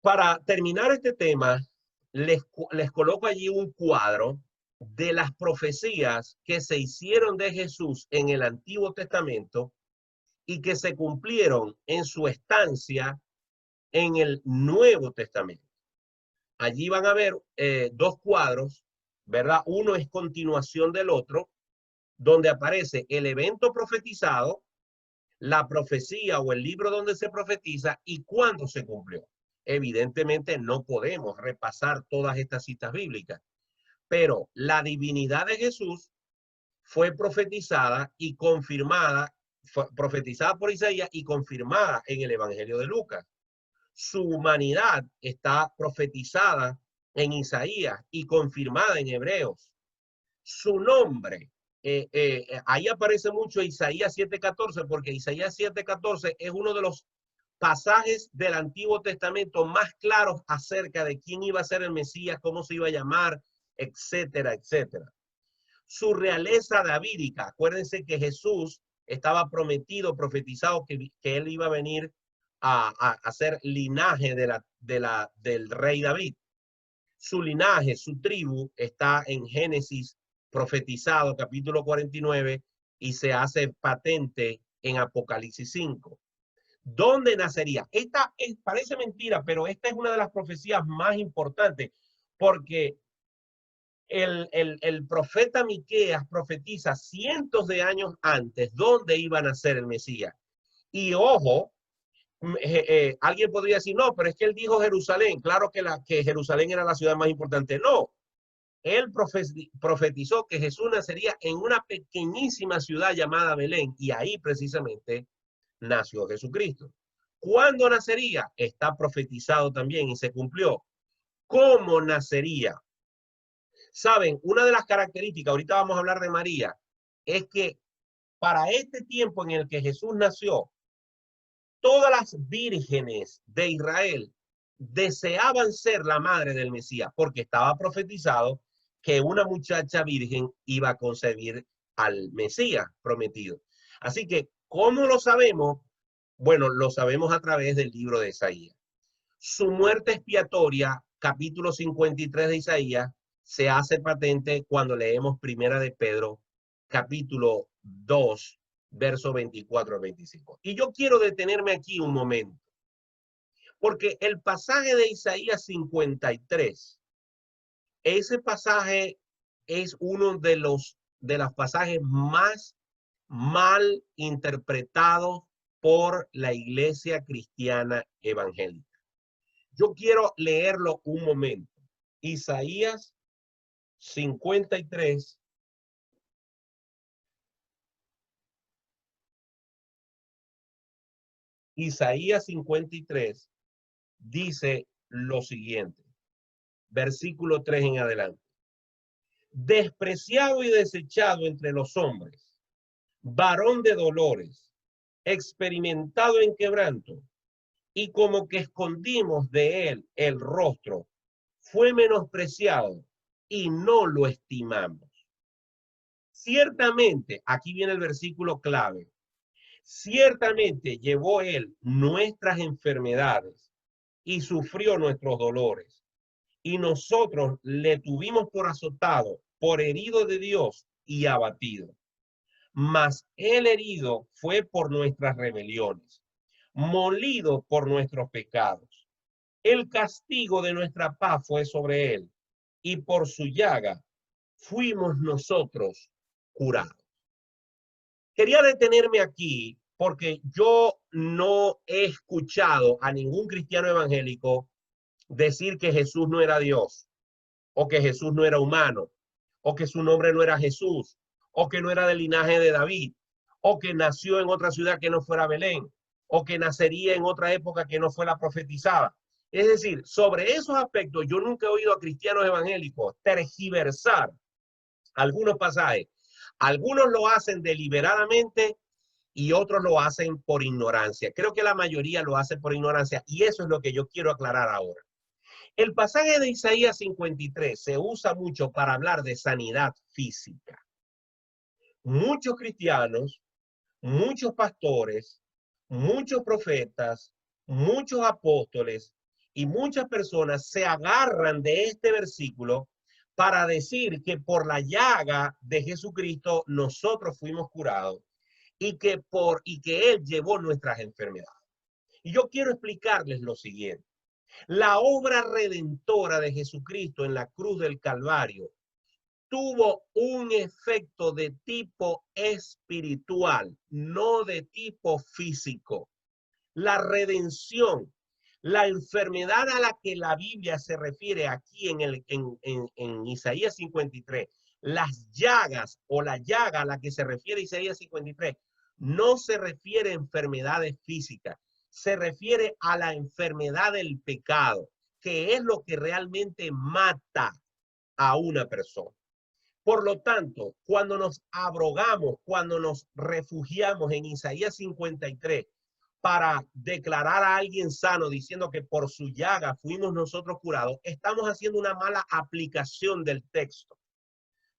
Para terminar este tema, les coloco allí un cuadro de las profecías que se hicieron de Jesús en el Antiguo Testamento y que se cumplieron en su estancia en el Nuevo Testamento. Allí van a ver dos cuadros, ¿verdad? Uno es continuación del otro, donde aparece el evento profetizado, la profecía o el libro donde se profetiza y cuándo se cumplió. Evidentemente no podemos repasar todas estas citas bíblicas, pero la divinidad de Jesús fue profetizada y confirmada, fue profetizada por Isaías y confirmada en el Evangelio de Lucas. Su humanidad está profetizada en Isaías y confirmada en Hebreos. Su nombre, ahí aparece mucho Isaías 7:14, porque Isaías 7:14 es uno de los pasajes del Antiguo Testamento más claros acerca de quién iba a ser el Mesías, cómo se iba a llamar, etcétera, etcétera. Su realeza davídica, acuérdense que Jesús estaba prometido, profetizado que él iba a venir a ser linaje del rey David. Su linaje, su tribu está en Génesis profetizado, capítulo 49, y se hace patente en Apocalipsis 5. ¿Dónde nacería? Esta parece mentira, pero esta es una de las profecías más importantes, porque el profeta Miqueas profetiza cientos de años antes dónde iba a nacer el Mesías. Y ojo, alguien podría decir, no, pero es que él dijo Jerusalén. Claro que Jerusalén era la ciudad más importante. No, él profetizó que Jesús nacería en una pequeñísima ciudad llamada Belén, y ahí precisamente nació Jesucristo. ¿Cuándo nacería? Está profetizado también y se cumplió. ¿Cómo nacería? Saben, una de las características, ahorita vamos a hablar de María, es que para este tiempo en el que Jesús nació, todas las vírgenes de Israel deseaban ser la madre del Mesías, porque estaba profetizado que una muchacha virgen iba a concebir al Mesías prometido. Así que, ¿cómo lo sabemos? Bueno, lo sabemos a través del libro de Isaías. Su muerte expiatoria, capítulo 53 de Isaías, se hace patente cuando leemos Primera de Pedro, capítulo 2, verso 24 al 25. Y yo quiero detenerme aquí un momento, porque el pasaje de Isaías 53, ese pasaje es uno de los pasajes más mal interpretados por la iglesia cristiana evangélica. Yo quiero leerlo un momento. Isaías 53. Isaías 53 dice lo siguiente, versículo 3 en adelante. Despreciado y desechado entre los hombres, varón de dolores, experimentado en quebranto, y como que escondimos de él el rostro, fue menospreciado y no lo estimamos. Ciertamente, aquí viene el versículo clave, ciertamente llevó él nuestras enfermedades y sufrió nuestros dolores. Y nosotros le tuvimos por azotado, por herido de Dios y abatido. Mas el herido fue por nuestras rebeliones, molido por nuestros pecados. El castigo de nuestra paz fue sobre él, y por su llaga fuimos nosotros curados. Quería detenerme aquí porque yo no he escuchado a ningún cristiano evangélico decir que Jesús no era Dios, o que Jesús no era humano, o que su nombre no era Jesús, o que no era del linaje de David, o que nació en otra ciudad que no fuera Belén, o que nacería en otra época que no fue la profetizada. Es decir, sobre esos aspectos yo nunca he oído a cristianos evangélicos tergiversar algunos pasajes. Algunos lo hacen deliberadamente y otros lo hacen por ignorancia. Creo que la mayoría lo hace por ignorancia y eso es lo que yo quiero aclarar ahora. El pasaje de Isaías 53 se usa mucho para hablar de sanidad física. Muchos cristianos, muchos pastores, muchos profetas, muchos apóstoles Y muchas personas se agarran de este versículo para decir que por la llaga de Jesucristo nosotros fuimos curados y que Él llevó nuestras enfermedades. Y yo quiero explicarles lo siguiente. La obra redentora de Jesucristo en la cruz del Calvario tuvo un efecto de tipo espiritual, no de tipo físico. La redención, la enfermedad a la que la Biblia se refiere aquí en Isaías 53, las llagas o la llaga a la que se refiere Isaías 53, no se refiere a enfermedades físicas, se refiere a la enfermedad del pecado, que es lo que realmente mata a una persona. Por lo tanto, cuando nos abrogamos, cuando nos refugiamos en Isaías 53 para declarar a alguien sano diciendo que por su llaga fuimos nosotros curados, estamos haciendo una mala aplicación del texto.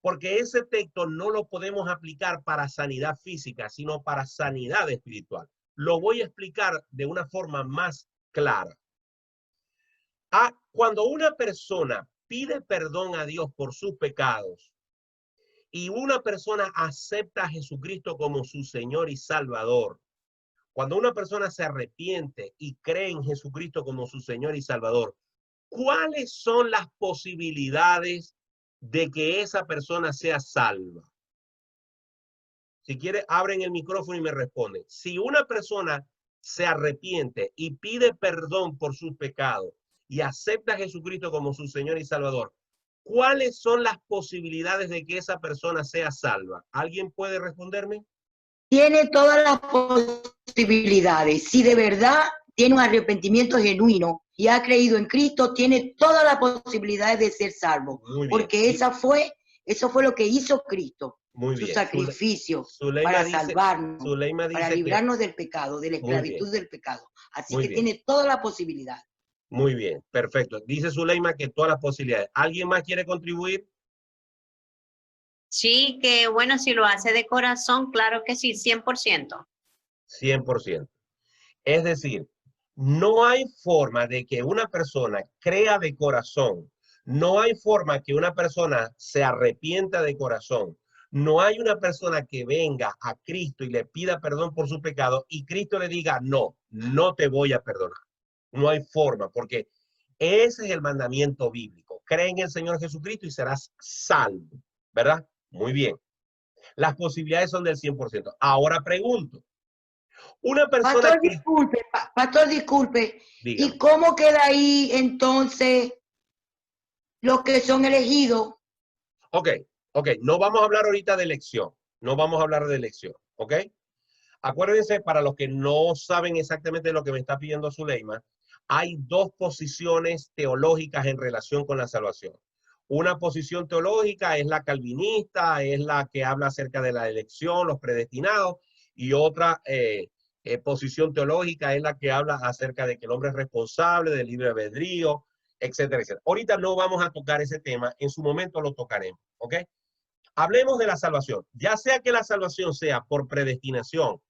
Porque ese texto no lo podemos aplicar para sanidad física, sino para sanidad espiritual. Lo voy a explicar de una forma más clara. Cuando una persona pide perdón a Dios por sus pecados y una persona acepta a Jesucristo como su Señor y Salvador, cuando una persona se arrepiente y cree en Jesucristo como su Señor y Salvador, ¿cuáles son las posibilidades de que esa persona sea salva? Si quiere, abren el micrófono y me responden. Si una persona se arrepiente y pide perdón por sus pecados y acepta a Jesucristo como su Señor y Salvador, ¿cuáles son las posibilidades de que esa persona sea salva? ¿Alguien puede responderme? Tiene todas las posibilidades. Si de verdad tiene un arrepentimiento genuino y ha creído en Cristo, tiene todas las posibilidades de ser salvo. Porque eso fue lo que hizo Cristo. Muy su bien. Sacrificio Zuleima para dice, salvarnos, Zuleima dice para librarnos del pecado, de la esclavitud del pecado. Así que tiene toda la posibilidad. Muy bien, perfecto. Dice Zuleima que todas las posibilidades. ¿Alguien más quiere contribuir? Sí, que bueno, si lo hace de corazón, claro que sí, 100%. 100%. Es decir, no hay forma de que una persona crea de corazón, no hay forma que una persona se arrepienta de corazón, no hay una persona que venga a Cristo y le pida perdón por su pecado y Cristo le diga, no, no te voy a perdonar. No hay forma, porque ese es el mandamiento bíblico. Cree en el Señor Jesucristo y serás salvo, ¿verdad? Muy bien. Las posibilidades son del 100%. Ahora pregunto, una persona Pastor, disculpe. Dígame. ¿Y cómo queda ahí entonces los que son elegidos? Ok. No vamos a hablar ahorita de elección. No vamos a hablar de elección. ¿Ok? Acuérdense, para los que no saben exactamente lo que me está pidiendo Zuleima, hay dos posiciones teológicas en relación con la salvación. Una posición teológica es la calvinista, es la que habla acerca de la elección, los predestinados, y otra posición teológica es la que habla acerca de que el hombre es responsable, del libre albedrío, etcétera, etcétera. Ahorita no vamos a tocar ese tema, en su momento lo tocaremos, ¿ok? Hablemos de la salvación, ya sea que la salvación sea por predestinación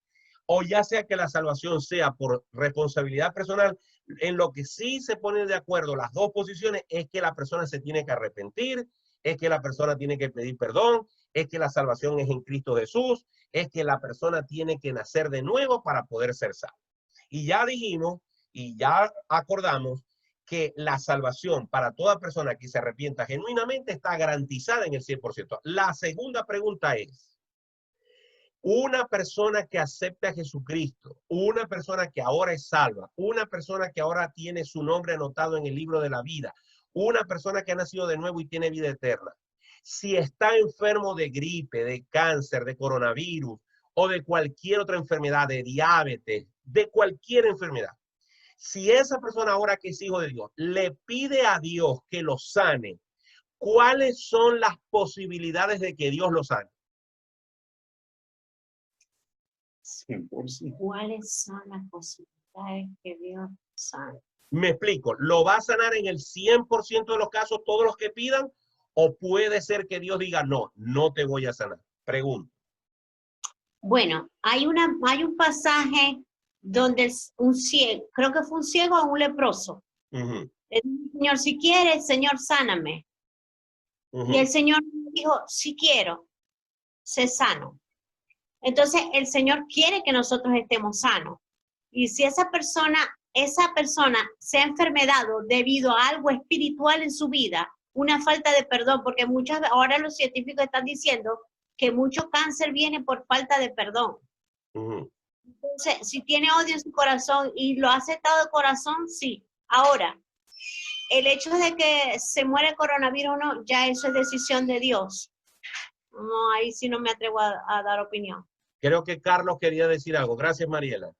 o ya sea que la salvación sea por responsabilidad personal. En lo que sí se ponen de acuerdo las dos posiciones es que la persona se tiene que arrepentir, es que la persona tiene que pedir perdón, es que la salvación es en Cristo Jesús, es que la persona tiene que nacer de nuevo para poder ser salvo. Y ya dijimos y ya acordamos que la salvación para toda persona que se arrepienta genuinamente está garantizada en el 100%. La segunda pregunta es, una persona que acepta a Jesucristo, una persona que ahora es salva, una persona que ahora tiene su nombre anotado en el libro de la vida, una persona que ha nacido de nuevo y tiene vida eterna, si está enfermo de gripe, de cáncer, de coronavirus o de cualquier otra enfermedad, de diabetes, de cualquier enfermedad, si esa persona ahora que es hijo de Dios le pide a Dios que lo sane, ¿cuáles son las posibilidades de que Dios lo sane? ¿Cuáles son las posibilidades que Dios sane? Me explico, ¿lo va a sanar en el 100% de los casos, todos los que pidan? ¿O puede ser que Dios diga, no, no te voy a sanar? Pregunto. Bueno, hay un pasaje donde un ciego, creo que fue un ciego o un leproso, Señor, si quieres, Señor, sáname. Y el Señor dijo, si quiero, sé sano. Entonces, el Señor quiere que nosotros estemos sanos. Y si esa persona se ha enfermado debido a algo espiritual en su vida, una falta de perdón, porque ahora los científicos están diciendo que mucho cáncer viene por falta de perdón. Entonces, si tiene odio en su corazón y lo ha aceptado de corazón, sí. Ahora, el hecho de que se muere el coronavirus o no, ya eso es decisión de Dios. No, ahí sí no me atrevo a dar opinión. Creo que Carlos quería decir algo. Gracias, Mariela.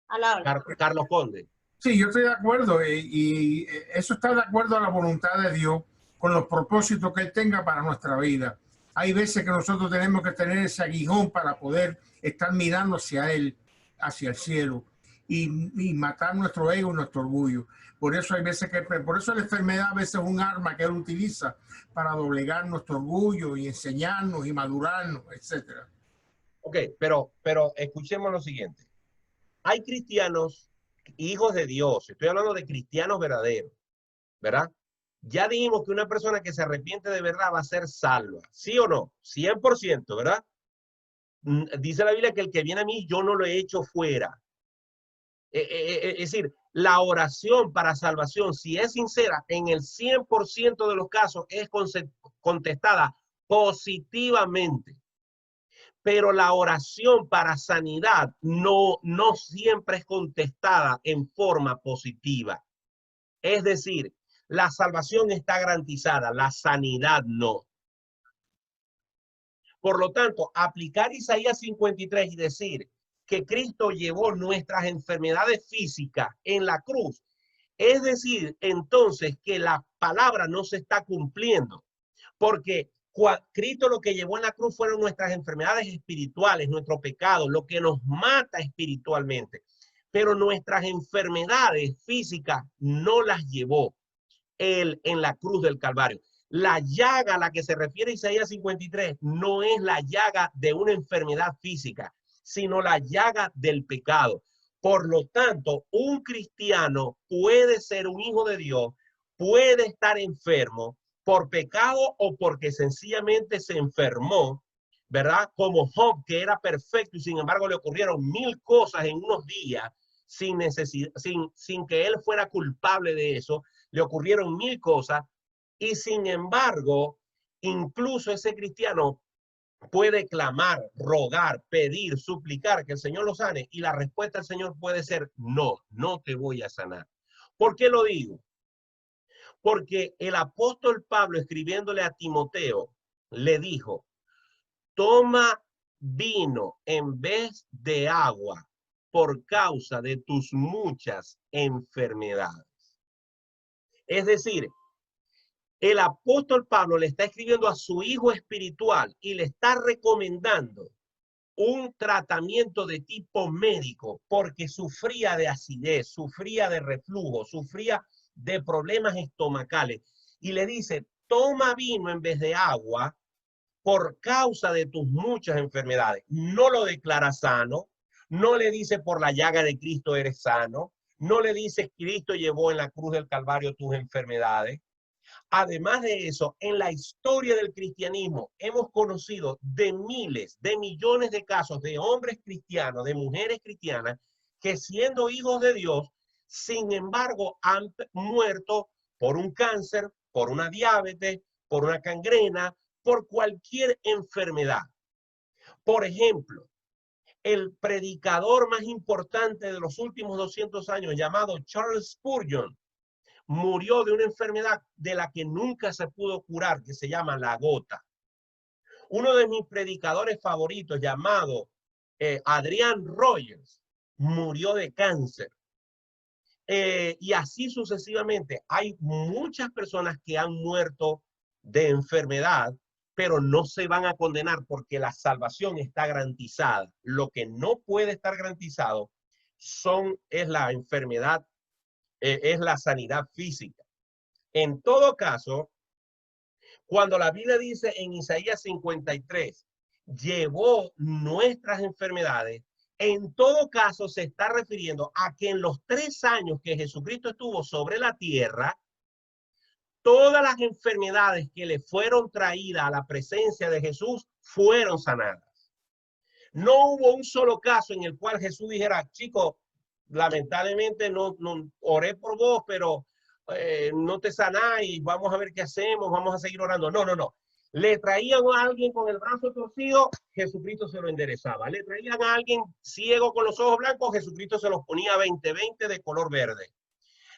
A la hora. Carlos Conde. Sí, yo estoy de acuerdo y eso está de acuerdo a la voluntad de Dios con los propósitos que Él tenga para nuestra vida. Hay veces que nosotros tenemos que tener ese aguijón para poder estar mirando hacia Él, hacia el cielo y matar nuestro ego y nuestro orgullo. Por eso hay veces por eso la enfermedad a veces es un arma que Él utiliza para doblegar nuestro orgullo y enseñarnos y madurarnos, etcétera. Ok, pero escuchemos lo siguiente. Hay cristianos, hijos de Dios, estoy hablando de cristianos verdaderos, ¿verdad? Ya dijimos que una persona que se arrepiente de verdad va a ser salva, ¿sí o no? 100%, ¿verdad? Dice la Biblia que el que viene a mí, yo no lo he hecho fuera. Es decir, la oración para salvación, si es sincera, en el 100% de los casos es contestada positivamente. Pero la oración para sanidad no siempre es contestada en forma positiva. Es decir, la salvación está garantizada, la sanidad no. Por lo tanto, aplicar Isaías 53 y decir que Cristo llevó nuestras enfermedades físicas en la cruz, es decir, entonces que la palabra no se está cumpliendo, porque Cristo lo que llevó en la cruz fueron nuestras enfermedades espirituales, nuestro pecado, lo que nos mata espiritualmente. Pero nuestras enfermedades físicas no las llevó Él en la cruz del Calvario. La llaga a la que se refiere Isaías 53 no es la llaga de una enfermedad física, sino la llaga del pecado. Por lo tanto, un cristiano puede ser un hijo de Dios, puede estar enfermo por pecado o porque sencillamente se enfermó, ¿verdad? Como Job, que era perfecto y sin embargo le ocurrieron 1000 cosas en unos días sin que él fuera culpable de eso. Le ocurrieron 1000 cosas y sin embargo, incluso ese cristiano puede clamar, rogar, pedir, suplicar que el Señor lo sane y la respuesta del Señor puede ser no, no te voy a sanar. ¿Por qué lo digo? Porque el apóstol Pablo, escribiéndole a Timoteo, le dijo, toma vino en vez de agua por causa de tus muchas enfermedades. Es decir, el apóstol Pablo le está escribiendo a su hijo espiritual y le está recomendando un tratamiento de tipo médico porque sufría de acidez, sufría de reflujo, sufría de problemas estomacales. Y le dice, toma vino en vez de agua por causa de tus muchas enfermedades. No lo declara sano, no le dice por la llaga de Cristo eres sano, no le dice Cristo llevó en la cruz del Calvario tus enfermedades. Además de eso, en la historia del cristianismo hemos conocido de miles, de millones de casos de hombres cristianos, de mujeres cristianas, que siendo hijos de Dios, sin embargo, han muerto por un cáncer, por una diabetes, por una gangrena, por cualquier enfermedad. Por ejemplo, el predicador más importante de los últimos 200 años, llamado Charles Spurgeon, murió de una enfermedad de la que nunca se pudo curar, que se llama la gota. Uno de mis predicadores favoritos, llamado Adrian Rogers, murió de cáncer. Y así sucesivamente. Hay muchas personas que han muerto de enfermedad, pero no se van a condenar porque la salvación está garantizada. Lo que no puede estar garantizado es la enfermedad, es la sanidad física. En todo caso, cuando la Biblia dice en Isaías 53, llevó nuestras enfermedades, En todo caso, se está refiriendo a que en los 3 años que Jesucristo estuvo sobre la tierra, todas las enfermedades que le fueron traídas a la presencia de Jesús fueron sanadas. No hubo un solo caso en el cual Jesús dijera, chicos, lamentablemente no oré por vos, pero no te sanáis, vamos a ver qué hacemos, vamos a seguir orando. No, no, no. Le traían a alguien con el brazo torcido, Jesucristo se lo enderezaba. Le traían a alguien ciego con los ojos blancos, Jesucristo se los ponía 20-20 de color verde.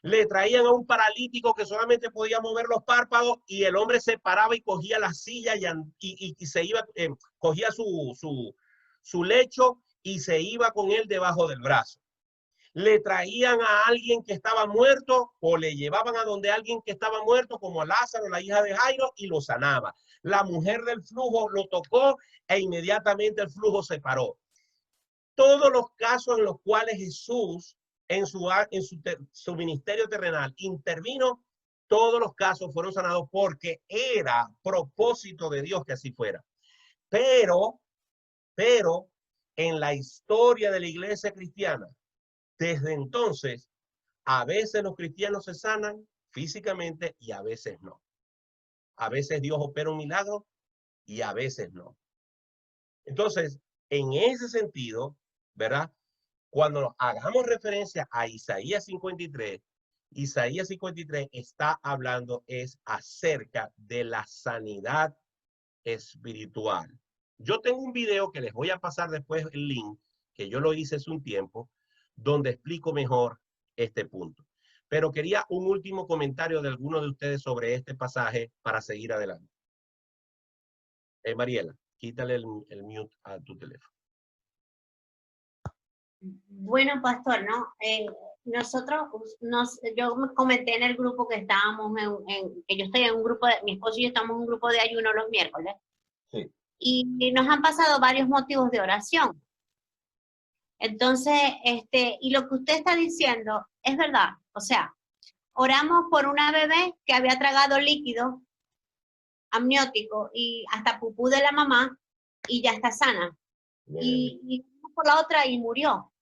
Le traían a un paralítico que solamente podía mover los párpados y el hombre se paraba y cogía la silla y se iba, cogía su lecho y se iba con él debajo del brazo. Le traían a alguien que estaba muerto o le llevaban a donde alguien que estaba muerto, como a Lázaro, la hija de Jairo, y lo sanaba. La mujer del flujo lo tocó e inmediatamente el flujo se paró. Todos los casos en los cuales Jesús en su ministerio terrenal intervino, todos los casos fueron sanados porque era propósito de Dios que así fuera. Pero en la historia de la iglesia cristiana, desde entonces, a veces los cristianos se sanan físicamente y a veces no. A veces Dios opera un milagro y a veces no. Entonces, en ese sentido, ¿verdad? Cuando hagamos referencia a Isaías 53, Isaías 53 está hablando es acerca de la sanidad espiritual. Yo tengo un video que les voy a pasar después el link, que yo lo hice hace un tiempo, donde explico mejor este punto. Pero quería un último comentario de alguno de ustedes sobre este pasaje para seguir adelante. Mariela, quítale el mute a tu teléfono. Bueno, pastor, ¿no? Yo me comenté en el grupo que estábamos que yo estoy en un grupo, mi esposo y yo estamos en un grupo de ayuno los miércoles. Sí. Y nos han pasado varios motivos de oración. Entonces, y lo que usted está diciendo es verdad. O sea, oramos por una bebé que había tragado líquido amniótico y hasta pupú de la mamá y ya está sana. Y por la otra y murió.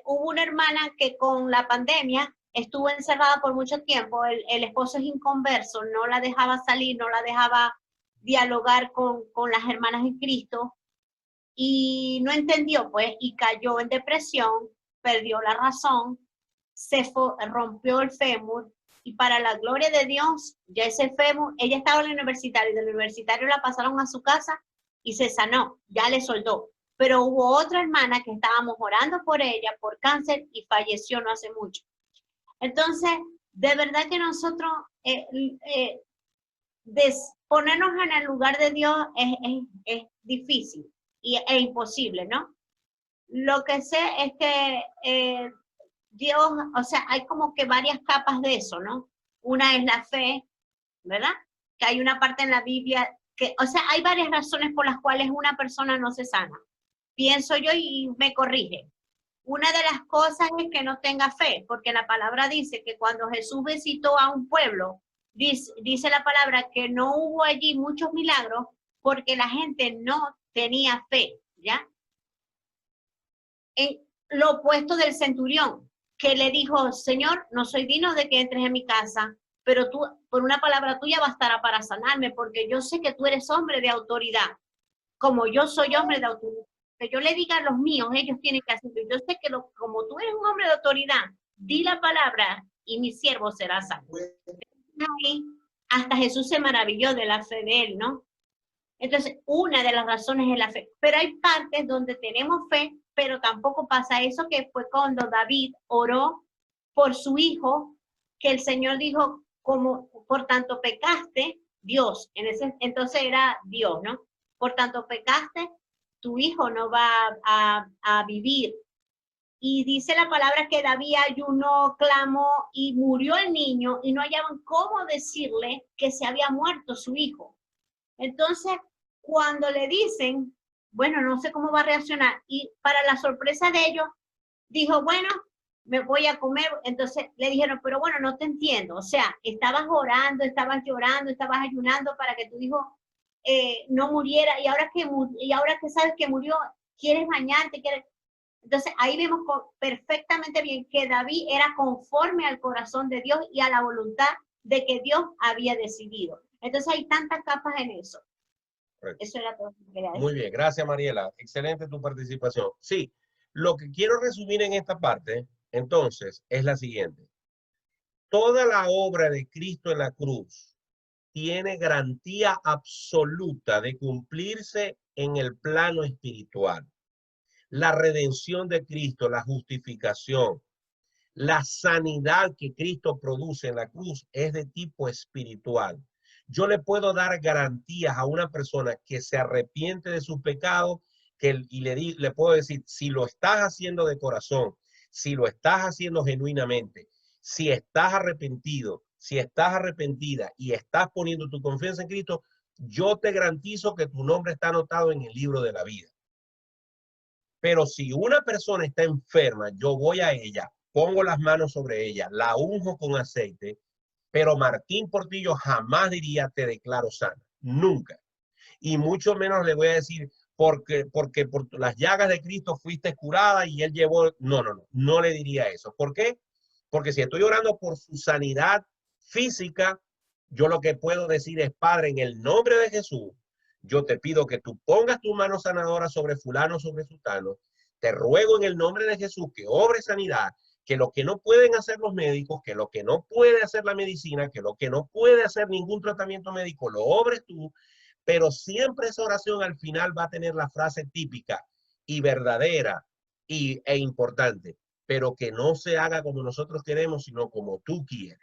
Hubo una hermana que con la pandemia estuvo encerrada por mucho tiempo, el esposo es inconverso, no la dejaba salir, no la dejaba dialogar con las hermanas en Cristo, y no entendió, pues, y cayó en depresión, perdió la razón, rompió el fémur, y para la gloria de Dios, ya ese fémur, ella estaba en el universitario, y del universitario la pasaron a su casa, y se sanó, ya le soldó. Pero hubo otra hermana que estábamos orando por ella, por cáncer, y falleció no hace mucho. Entonces, de verdad que nosotros ponernos en el lugar de Dios es difícil e imposible, ¿no? Lo que sé es que Dios, o sea, hay como que varias capas de eso, ¿no? Una es la fe, ¿verdad? Que hay una parte en la Biblia que, o sea, hay varias razones por las cuales una persona no se sana. Pienso yo y me corrige. Una de las cosas es que no tenga fe, porque la palabra dice que cuando Jesús visitó a un pueblo, dice la palabra que no hubo allí muchos milagros porque la gente no tenía fe, ¿ya? En lo opuesto del centurión, que le dijo, Señor, no soy digno de que entres en mi casa, pero tú, por una palabra tuya bastará para sanarme, porque yo sé que tú eres hombre de autoridad, como yo soy hombre de autoridad. Que yo le diga a los míos, ellos tienen que hacerlo. Yo sé que como tú eres un hombre de autoridad, di la palabra y mi siervo será salvo. Hasta Jesús se maravilló de la fe de él, ¿no? Entonces, una de las razones es la fe. Pero hay partes donde tenemos fe, pero tampoco pasa eso, que fue cuando David oró por su hijo, que el Señor dijo, como por tanto pecaste, Dios, entonces era Dios, ¿no? Por tanto pecaste, tu hijo no va a vivir. Y dice la palabra que David ayunó, clamó y murió el niño y no hallaban cómo decirle que se había muerto su hijo. Entonces, cuando le dicen, bueno, no sé cómo va a reaccionar, y para la sorpresa de ellos, dijo, bueno, me voy a comer. Entonces le dijeron, pero bueno, no te entiendo. O sea, estabas orando, estabas llorando, estabas ayunando para que tu hijo no muriera, y ahora que sabes que murió, ¿Quieres bañarte? Entonces ahí vemos perfectamente bien que David era conforme al corazón de Dios y a la voluntad de que Dios había decidido. Entonces hay tantas capas en eso. Correcto. Eso era todo lo que quería decir. Muy bien, gracias Mariela. Excelente tu participación. Sí, lo que quiero resumir en esta parte, entonces, es la siguiente. Toda la obra de Cristo en la cruz tiene garantía absoluta de cumplirse en el plano espiritual. La redención de Cristo, la justificación, la sanidad que Cristo produce en la cruz es de tipo espiritual. Yo le puedo dar garantías a una persona que se arrepiente de sus pecados y le puedo decir, si lo estás haciendo de corazón, si lo estás haciendo genuinamente, si estás arrepentido, si estás arrepentida y estás poniendo tu confianza en Cristo, yo te garantizo que tu nombre está anotado en el libro de la vida. Pero si una persona está enferma, yo voy a ella, pongo las manos sobre ella, la unjo con aceite, pero Martín Portillo jamás diría te declaro sana, nunca. Y mucho menos le voy a decir porque por las llagas de Cristo fuiste curada y él llevó, no le diría eso. ¿Por qué? Porque si estoy orando por su sanidad física, yo lo que puedo decir es, Padre, en el nombre de Jesús, yo te pido que tú pongas tu mano sanadora sobre fulano, sobre sultano. Te ruego en el nombre de Jesús que obre sanidad, que lo que no pueden hacer los médicos, que lo que no puede hacer la medicina, que lo que no puede hacer ningún tratamiento médico, lo obres tú. Pero siempre esa oración al final va a tener la frase típica y verdadera e importante, pero que no se haga como nosotros queremos, sino como tú quieres.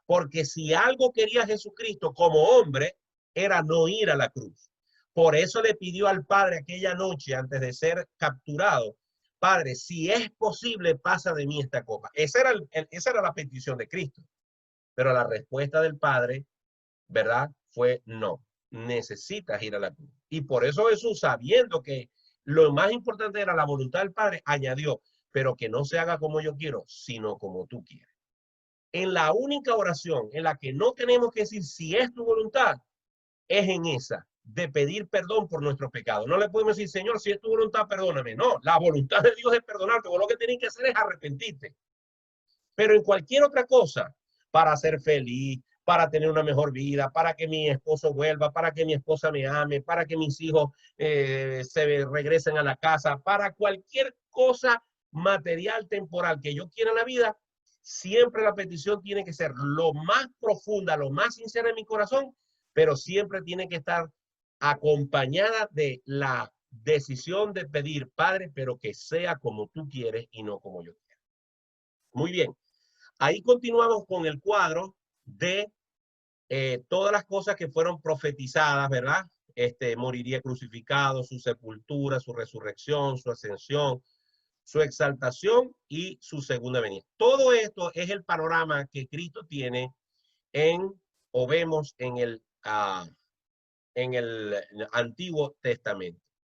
Porque si algo quería Jesucristo como hombre, era no ir a la cruz. Por eso le pidió al Padre aquella noche antes de ser capturado, Padre, si es posible, pasa de mí esta copa. Esa era la petición de Cristo. Pero la respuesta del Padre, ¿verdad? Fue no, necesitas ir a la cruz. Y por eso Jesús, sabiendo que lo más importante era la voluntad del Padre, añadió, pero que no se haga como yo quiero, sino como tú quieres. En la única oración en la que no tenemos que decir si es tu voluntad, es en esa, de pedir perdón por nuestros pecados. No le podemos decir, Señor, si es tu voluntad, perdóname. No, la voluntad de Dios es perdonarte. Vos lo que tenés que hacer es arrepentirte. Pero en cualquier otra cosa, para ser feliz, para tener una mejor vida, para que mi esposo vuelva, para que mi esposa me ame, para que mis hijos se regresen a la casa, para cualquier cosa material, temporal que yo quiera en la vida, siempre la petición tiene que ser lo más profunda, lo más sincera en mi corazón, pero siempre tiene que estar acompañada de la decisión de pedir, Padre, pero que sea como tú quieres y no como yo quiero. Muy bien. Ahí continuamos con el cuadro de todas las cosas que fueron profetizadas, ¿verdad? Moriría crucificado, su sepultura, su resurrección, su ascensión, su exaltación y su segunda venida. Todo esto es el panorama que Cristo tiene o vemos en el Antiguo Testamento.